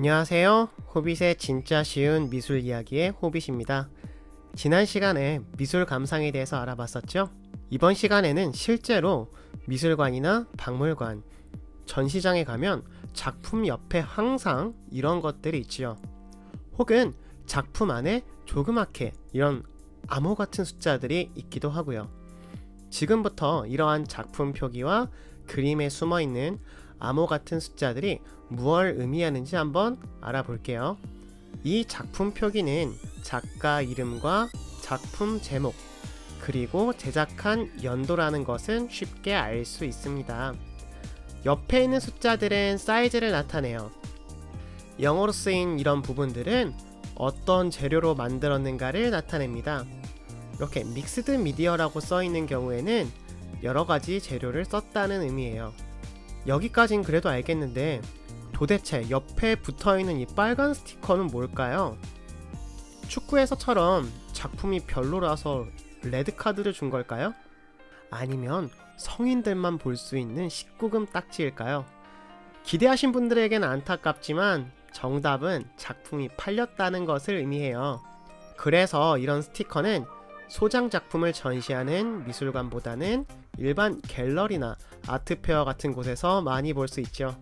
안녕하세요. 호빗의 진짜 쉬운 미술 이야기의 호빗입니다. 지난 시간에 미술 감상에 대해서 알아봤었죠? 이번 시간에는 실제로 미술관이나 박물관, 전시장에 가면 작품 옆에 항상 이런 것들이 있지요. 혹은 작품 안에 조그맣게 이런 암호 같은 숫자들이 있기도 하고요. 지금부터 이러한 작품 표기와 그림에 숨어있는 암호 같은 숫자들이 무엇을 의미하는지 한번 알아볼게요. 이 작품 표기는 작가 이름과 작품 제목, 그리고 제작한 연도라는 것은 쉽게 알 수 있습니다. 옆에 있는 숫자들은 사이즈를 나타내요. 영어로 쓰인 이런 부분들은 어떤 재료로 만들었는가를 나타냅니다. 이렇게 믹스드 미디어라고 써있는 경우에는 여러가지 재료를 썼다는 의미예요. 여기까진 그래도 알겠는데 도대체 옆에 붙어있는 이 빨간 스티커는 뭘까요? 축구에서처럼 작품이 별로라서 레드카드를 준 걸까요? 아니면 성인들만 볼 수 있는 19금 딱지일까요? 기대하신 분들에게는 안타깝지만 정답은 작품이 팔렸다는 것을 의미해요. 그래서 이런 스티커는 소장 작품을 전시하는 미술관보다는 일반 갤러리나 아트페어 같은 곳에서 많이 볼 수 있죠.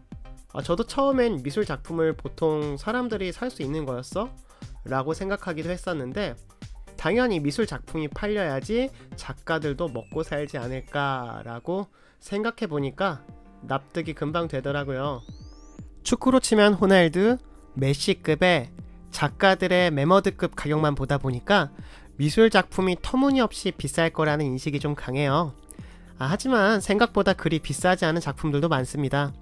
저도 처음엔 미술 작품을 보통 사람들이 살 수 있는 거였어? 라고 생각하기도 했었는데 당연히 미술 작품이 팔려야지 작가들도 먹고 살지 않을까 라고 생각해 보니까 납득이 금방 되더라고요. 축구로 치면 호날두, 메시급의 작가들의 메머드급 가격만 보다 보니까 미술 작품이 터무니없이 비쌀 거라는 인식이 좀 강해요. 하지만 생각보다 그리 비싸지 않은 작품들도 많습니다.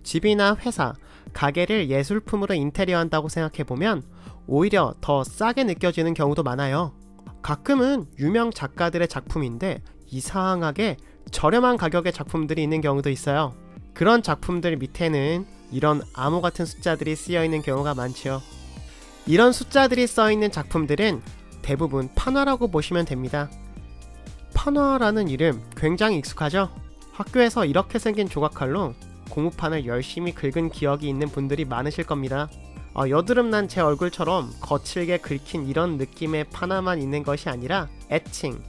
집이나 회사, 가게를 예술품으로 인테리어한다고 생각해보면 오히려 더 싸게 느껴지는 경우도 많아요. 가끔은 유명 작가들의 작품인데 이상하게 저렴한 가격의 작품들이 있는 경우도 있어요. 그런 작품들 밑에는 이런 암호 같은 숫자들이 쓰여있는 경우가 많죠. 이런 숫자들이 써있는 작품들은 대부분 판화라고 보시면 됩니다. 판화라는 이름 굉장히 익숙하죠? 학교에서 이렇게 생긴 조각칼로 고무판을 열심히 긁은 기억이 있는 분들이 많으실 겁니다. 여드름난 제 얼굴처럼 거칠게 긁힌 이런 느낌의 판화만 있는 것이 아니라 에칭,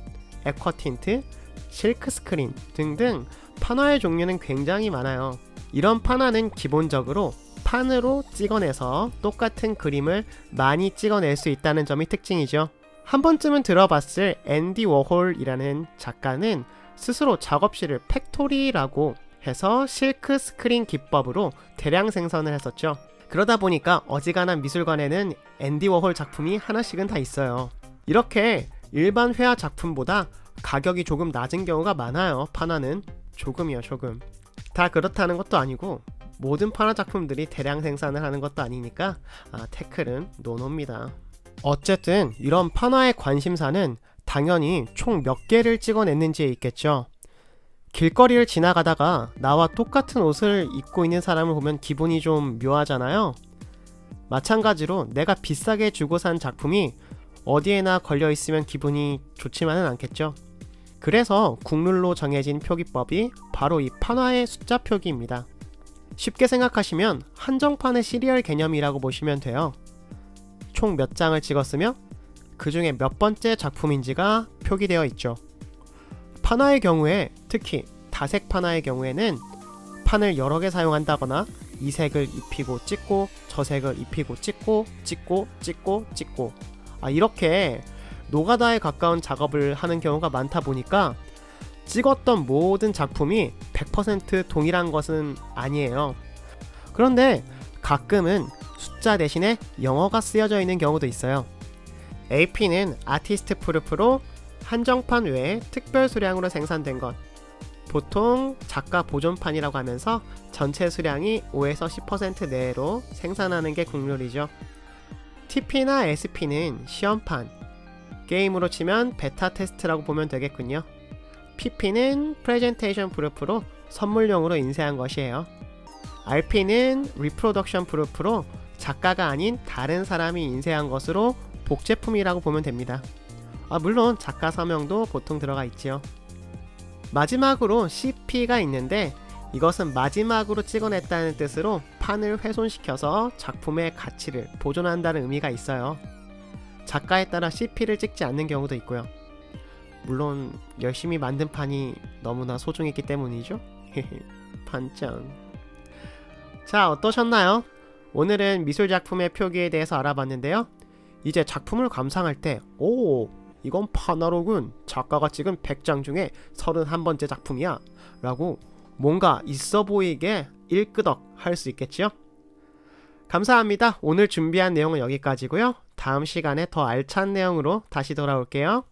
액화틴트, 실크스크린 등등 판화의 종류는 굉장히 많아요. 이런 판화는 기본적으로 판으로 찍어내서 똑같은 그림을 많이 찍어낼 수 있다는 점이 특징이죠. 한 번쯤은 들어봤을 앤디 워홀이라는 작가는 스스로 작업실을 팩토리라고 해서 실크 스크린 기법으로 대량 생산을 했었죠. 그러다 보니까 어지간한 미술관에는 앤디 워홀 작품이 하나씩은 다 있어요. 이렇게 일반 회화 작품보다 가격이 조금 낮은 경우가 많아요. 판화는 조금이요, 조금. 다 그렇다는 것도 아니고 모든 판화 작품들이 대량 생산을 하는 것도 아니니까 태클은 노노입니다. 어쨌든 이런 판화의 관심사는 당연히 총 몇 개를 찍어냈는지에 있겠죠. 길거리를 지나가다가 나와 똑같은 옷을 입고 있는 사람을 보면 기분이 좀 묘하잖아요. 마찬가지로 내가 비싸게 주고 산 작품이 어디에나 걸려 있으면 기분이 좋지만은 않겠죠. 그래서 국룰로 정해진 표기법이 바로 이 판화의 숫자 표기입니다. 쉽게 생각하시면 한정판의 시리얼 개념이라고 보시면 돼요. 총 몇 장을 찍었으며 그 중에 몇 번째 작품인지가 표기되어 있죠. 판화의 경우에, 특히 다색 판화의 경우에는 판을 여러 개 사용한다거나 이 색을 입히고 찍고 저 색을 입히고 찍고 이렇게 노가다에 가까운 작업을 하는 경우가 많다 보니까 찍었던 모든 작품이 100% 동일한 것은 아니에요. 그런데 가끔은 숫자 대신에 영어가 쓰여져 있는 경우도 있어요. AP는 아티스트 프루프로 한정판 외에 특별 수량으로 생산된 것, 보통 작가 보존판이라고 하면서 전체 수량이 5에서 10% 내로 생산하는 게 국룰이죠. TP나 SP는 시험판, 게임으로 치면 베타 테스트라고 보면 되겠군요. PP는 프레젠테이션 프루프로 선물용으로 인쇄한 것이에요. RP는 리프로덕션 프루프로 작가가 아닌 다른 사람이 인쇄한 것으로 복제품이라고 보면 됩니다. 물론 작가 서명도 보통 들어가 있지요. 마지막으로 CP가 있는데 이것은 마지막으로 찍어냈다는 뜻으로 판을 훼손시켜서 작품의 가치를 보존한다는 의미가 있어요. 작가에 따라 CP를 찍지 않는 경우도 있고요. 물론 열심히 만든 판이 너무나 소중했기 때문이죠. 반짱. 자, 어떠셨나요? 오늘은 미술작품의 표기에 대해서 알아봤는데요. 이제 작품을 감상할 때 이건 파나로군, 작가가 찍은 100장 중에 31번째 작품이야 라고 뭔가 있어 보이게 일끄덕 할 수 있겠지요? 감사합니다. 오늘 준비한 내용은 여기까지고요. 다음 시간에 더 알찬 내용으로 다시 돌아올게요.